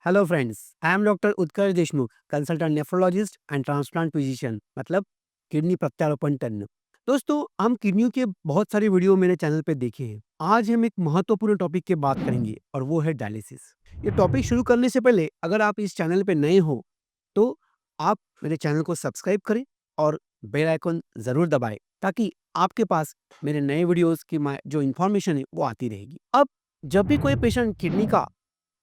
Hello friends, I am doctor Utkarsh Deshmukh, consultant nephrologist and transplant physician, मतलब kidney प्रत्यारोपण तज्ञ। दोस्तों, हम किडनियों के बहुत सारे वीडियो मेरे चैनल पे देखे हैं। आज हम एक महत्वपूर्ण टॉपिक की बात करेंगे और वो है डायलिसिस। ये टॉपिक शुरू करने से पहले अगर आप इस चैनल पे नए हो तो आप मेरे चैनल को सब्सक्राइब करें और बेल आइकन ज़रूर दबाएं ताकि आपके पास मेरे नए वीडियोस की जो इन्फॉर्मेशन है वो आती रहेगी। अब जब भी कोई पेशेंट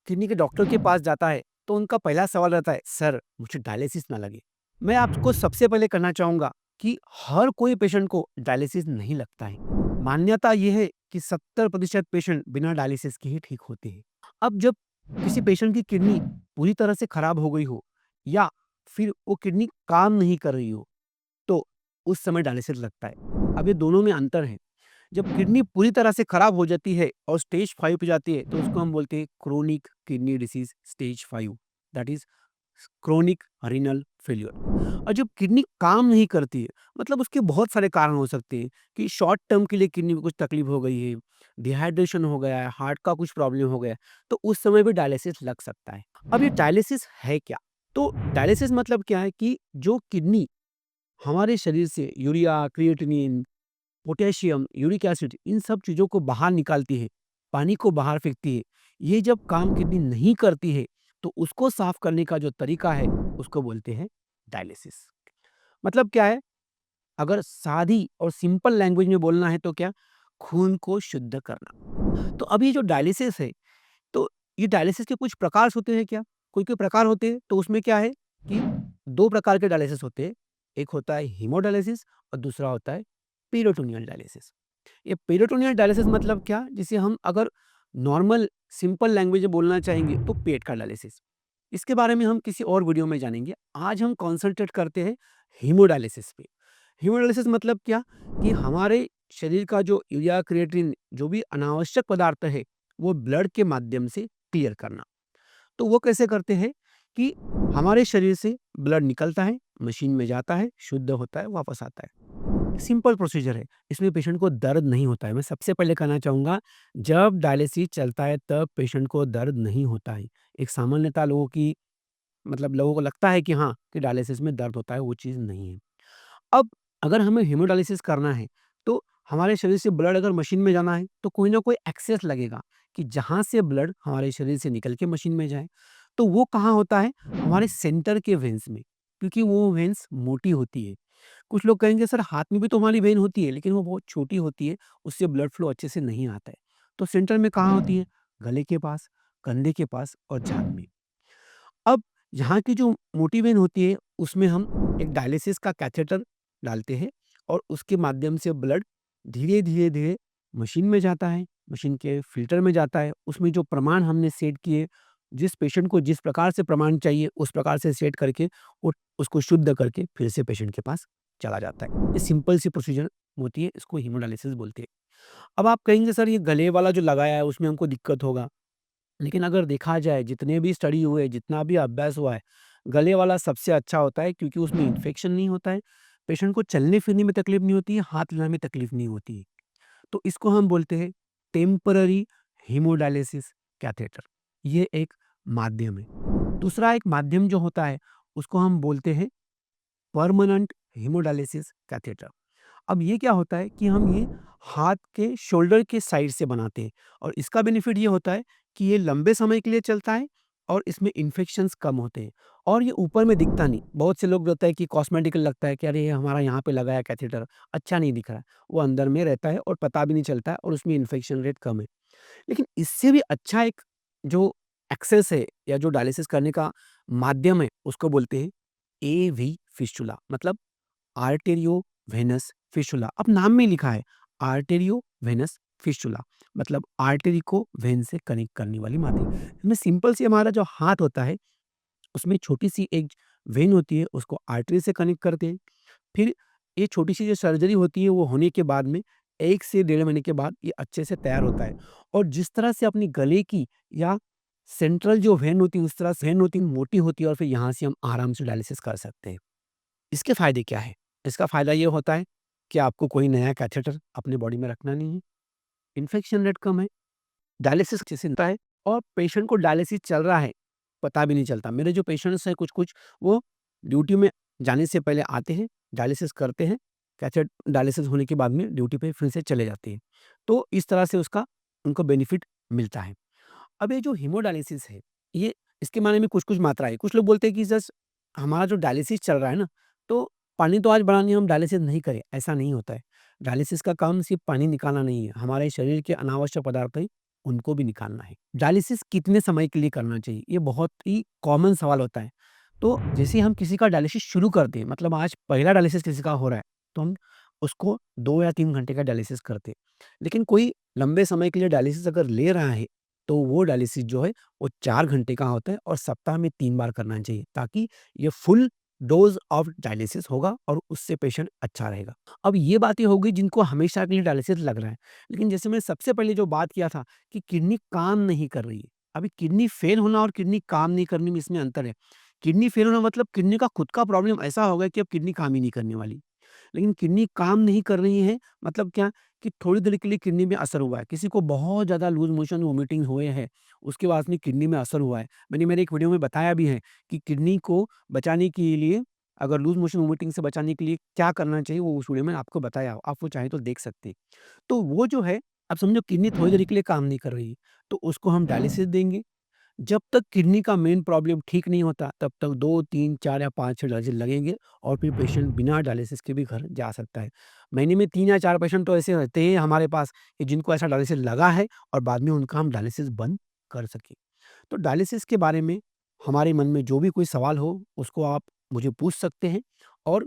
किडनी के डॉक्टर के पास जाता है तो उनका पहला सवाल रहता है, सर मुझे डायलिसिस ना लगे। मैं आपको सबसे पहले कहना चाहूंगा कि हर कोई पेशेंट को डायलिसिस नहीं लगता है। मान्यता यह है कि 70% पेशेंट बिना डायलिसिस के ही ठीक होते हैं। अब जब किसी पेशेंट की किडनी पूरी तरह से खराब हो गई हो या फिर वो किडनी काम नहीं कर रही हो तो उस समय डायलिसिस लगता है। अब ये दोनों में अंतर है। जब किडनी पूरी तरह से खराब हो जाती है और स्टेज 5 पे जाती है तो उसको हम बोलते हैं chronic kidney disease stage 5, that is chronic renal failure. और जब किडनी काम नहीं करती है, मतलब उसके बहुत सारे कारण हो सकते हैं कि शॉर्ट टर्म के लिए किडनी में कुछ तकलीफ हो गई है, डिहाइड्रेशन हो गया है, हार्ट का कुछ प्रॉब्लम हो गया है, तो उस समय भी डायलिसिस लग सकता है। अब ये डायलिसिस है क्या? तो डायलिसिस मतलब क्या है कि जो किडनी हमारे शरीर से urea, creatinine, potassium, uric acid in सब चीज़ों को बाहर निकालती है, पानी को बाहर फेंकती है। ये जब काम किडनी नहीं करती है, तो उसको साफ करने का जो तरीका है, उसको बोलते हैं डायलिसिस। मतलब क्या है? अगर सादी और सिंपल लैंग्वेज में बोलना है तो क्या? खून को शुद्ध करना। तो अब ये जो डायलिसिस है, तो ये डायलिसिस के कुछ प्रकार होते हैं क्या? कोई-कोई प्रकार होते हैं, तो उसमें क्या है कि 2 प्रकार के डायलिसिस होते हैं। एक होता है हीमोडायलिसिस और दूसरा होता है पेरिटोनियल डायलिसिस। ये पेरिटोनियल डायलिसिस मतलब क्या? जिसे हम अगर नॉर्मल सिंपल लैंग्वेज में बोलना चाहेंगे तो पेट का डायलिसिस। इसके बारे में हम किसी और वीडियो में जानेंगे। आज हम कॉन्संट्रेट करते हैं हीमोडायलिसिस पे। हीमोडायलिसिस मतलब क्या? कि हमारे शरीर का जो यूरिया, क्रिएटिनिन जो भी अनावश्यक पदार्थ है, वो ब्लड के माध्यम से क्लियर करना। तो वो कैसे करते हैं कि हमारे शरीर से ब्लड निकलता है, मशीन में जाता है, शुद्ध होता है, वापस आता है। सिंपल प्रोसीजर है, इसमें पेशेंट को दर्द नहीं होता है। मैं सबसे पहले कहना चाहूँगा, जब डायलिसिस चलता है तब पेशेंट को दर्द नहीं होता है। एक सामान्यतः लोगों को लगता है कि हाँ, कि डायलिसिस में दर्द होता है, वो चीज़ नहीं है। अब अगर हमें हीमोडायलिसिस करना है, तो हमारे शरीर से ब्लड अगर मशीन में जाना है, तो कोई ना कोई एक्सेस लगेगा कि जहाँ से ब्लड हमारे शरीर से निकल के मशीन में जाए। तो वो कहाँ होता है? हमारे सेंटर के वेन्स में, क्योंकि वो वेन्स मोटी होती है। कुछ लोग कहेंगे सर हाथ में भी तो हमारी वेन होती है, लेकिन वो बहुत छोटी होती है, उससे ब्लड फ्लो अच्छे से नहीं आता है। तो सेंटर में कहाँ होती है? गले के पास, कंधे के पास और जाँघ में। अब यहाँ की जो मोटी वेन होती है, उसमें हम एक डायलिसिस का कैथेटर डालते हैं और उसके माध्यम से ब्लड धीरे-धीरे मशीन में जाता है, मशीन के फ़िल्टर में जाता है। उसमें जो प्रमाण हमने सेट किए, जिस पेशेंट को जिस प्रकार से प्रमाण चाहिए, उस प्रकार से सेट करके वो उसको शुद्ध करके फिर से पेशेंट के पास चला जाता है। ये सिंपल सी प्रोसीजर होती है, इसको हीमोडायलिसिस बोलते हैं। अब आप कहेंगे सर ये गले वाला जो लगाया है, उसमें हमको दिक्कत होगा। लेकिन अगर देखा जाए जितने भी स्टडी हुए, जितना भी अभ्यास हुआ है, गले वाला सबसे अच्छा होता है क्योंकि उसमें इन्फेक्शन नहीं होता है, पेशेंट को चलने-फिरने में तकलीफ नहीं होती है, हाथ हिलाने में तकलीफ नहीं होती है। तो इसको हम बोलते हैं टेम्पररी हीमोडायलिसिस कैथेटर। ये एक माध्यम है। दूसरा एक माध्यम जो होता है, उसको हम बोलते हैं परमानेंट हीमोडायलिसिस कैथेटर। अब ये क्या होता है कि हम ये हाथ के शोल्डर के साइड से बनाते हैं और इसका बेनिफिट ये होता है कि ये लंबे समय के लिए चलता है और इसमें इन्फेक्शंस कम होते हैं और ये ऊपर में दिखता नहीं। बहुत से लोग होता है कि कॉस्मेटिकल लगता है कि अरे ये हमारा यहाँ पे लगा है कैथेटर, अच्छा नहीं दिख रहा है। वो अंदर में रहता है और पता भी नहीं चलता है और उसमें इन्फेक्शन रेट कम है। लेकिन इससे भी अच्छा एक जो एक्सेस है या जो डायलिसिस करने का माध्यम है, उसको बोलते हैं एवी फिस्टुला, मतलब आर्टेरियो वेनस फिस्टुला। अब नाम में ही लिखा है आर्टेरियो वेनस फिस्टुला, मतलब आर्टरी को वेन से कनेक्ट करने वाली माटी। इसमें सिंपल सी हमारा जो हाथ होता है, उसमें छोटी सी एक वेन होती है, उसको आर्टरी से कनेक्ट करते हैं। फिर ये छोटी सी जो सर्जरी होती है वो होने के बाद में 1 से डेढ़ महीने के बाद ये अच्छे से तैयार होता है और जिस तरह से अपनी गले की या सेंट्रल जो वेन होती है उस तरह से वेन होती है, मोटी होती है और फिर यहाँ से हम आराम से डायलिसिस कर सकते हैं। इसके फ़ायदे क्या हैं? इसका फ़ायदा ये होता है कि आपको कोई नया कैथेटर अपने बॉडी में रखना नहीं है, इन्फेक्शन रेट कम है, डायलिसिस अच्छे से होता है और पेशेंट को डायलिसिस चल रहा है, पता भी नहीं चलता। मेरे जो पेशेंट्स हैं कुछ-कुछ, वो ड्यूटी में जाने से पहले आते हैं, डायलिसिस करते हैं, कैथेट डायलिसिस होने के बाद में ड्यूटी पे फिर से चले जाते हैं। तो इस तरह से उसका उनको बेनिफिट मिलता है। अब ये जो हीमोडायलिसिस है, ये इसके बारे में कुछ-कुछ मात्रा है। कुछ लोग बोलते हैं कि जस्ट हमारा जो डायलिसिस चल रहा है ना, तो पानी तो आज बढ़ानी है, हम डायलिसिस नहीं करें, ऐसा नहीं होता है। डायलिसिस का काम सिर्फ़ पानी निकालना नहीं है, हमारे शरीर के अनावश्यक पदार्थ हैं, उनको भी निकालना है। डायलिसिस कितने समय के लिए करना चाहिए? ये बहुत ही कॉमन सवाल होता है। तो जैसे हम किसी का डायलिसिस शुरू कर दें, मतलब आज पहला डायलिसिस किसी का हो रहा है, तो हम उसको 2 या 3 घंटे का डायलिसिस करते हैं। लेकिन कोई लंबे समय के लिए डायलिसिस अगर ले रहा है, तो वो डायलिसिस जो है वो 4 घंटे का होता है और सप्ताह में 3 बार करना चाहिए, ताकि ये फुल डोज़ ऑफ डायलिसिस होगा और उससे पेशेंट अच्छा रहेगा। अब ये बातें हो गई जिनको हमेशा के लिए डायलिसिस लग रहा है। लेकिन जैसे मैंने सबसे पहले जो बात किया था कि किडनी काम नहीं कर रही है। अभी किडनी फेल होना और किडनी काम नहीं करने में इसमें अंतर है। किडनी फेल होना मतलब किडनी का खुद का प्रॉब्लम ऐसा हो गया कि अब किडनी काम ही नहीं करने वाली। लेकिन किडनी काम नहीं कर रही है मतलब क्या, कि थोड़ी देर के लिए किडनी में असर हुआ है। किसी को बहुत ज़्यादा लूज़ मोशन वोमिटिंग हुए हैं, उसके बाद में किडनी में असर हुआ है। मैंने मेरे एक वीडियो में बताया भी है कि किडनी को बचाने के लिए, अगर लूज़ मोशन वोमिटिंग से बचाने के लिए क्या करना चाहिए, वो उस वीडियो में आपको बताया। आप वो चाहें तो देख सकते हैं। तो वो जो है, अब समझो किडनी थोड़ी देर के लिए काम नहीं कर रही है, तो उसको हम डायलिसिस देंगे। जब तक किडनी का मेन प्रॉब्लम ठीक नहीं होता, तब तक 2, 3, 4 या 5-6 डायलिसिस लगेंगे और फिर पेशेंट बिना डायलिसिस के भी घर जा सकता है। महीने में 3 या 4 पेशेंट तो ऐसे रहते हैं हमारे पास कि जिनको ऐसा डायलिसिस लगा है और बाद में उनका हम डायलिसिस बंद कर सकें। तो डायलिसिस के बारे में हमारे मन में जो भी कोई सवाल हो, उसको आप मुझे पूछ सकते हैं और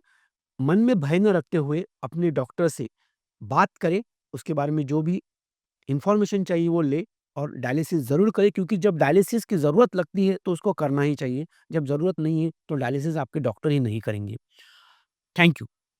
मन में भय न रखते हुए अपने डॉक्टर से बात करें, उसके बारे में जो भी इन्फॉर्मेशन चाहिए वो ले और डायलिसिस ज़रूर करें, क्योंकि जब डायलिसिस की ज़रूरत लगती है तो उसको करना ही चाहिए। जब ज़रूरत नहीं है तो डायलिसिस आपके डॉक्टर ही नहीं करेंगे। Thank you.